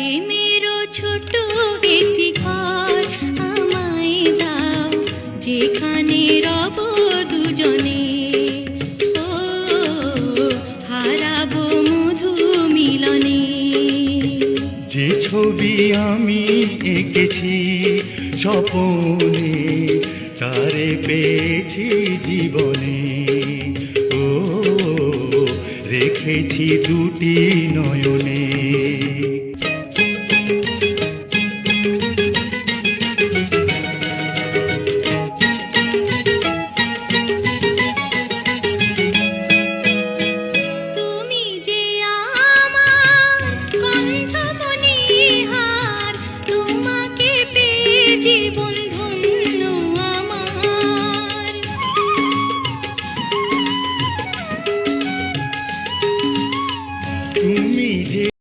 প্রেমেরও ছোট একটি ঘর আমায় দাও, যেখানে রব দুজনে। ও হারাবো মধু মিলনে। যে ছবি আমি এঁকেছি স্বপনে, তারে পেয়েছি জীবনে। ও রেখেছি দুটি নয়নে।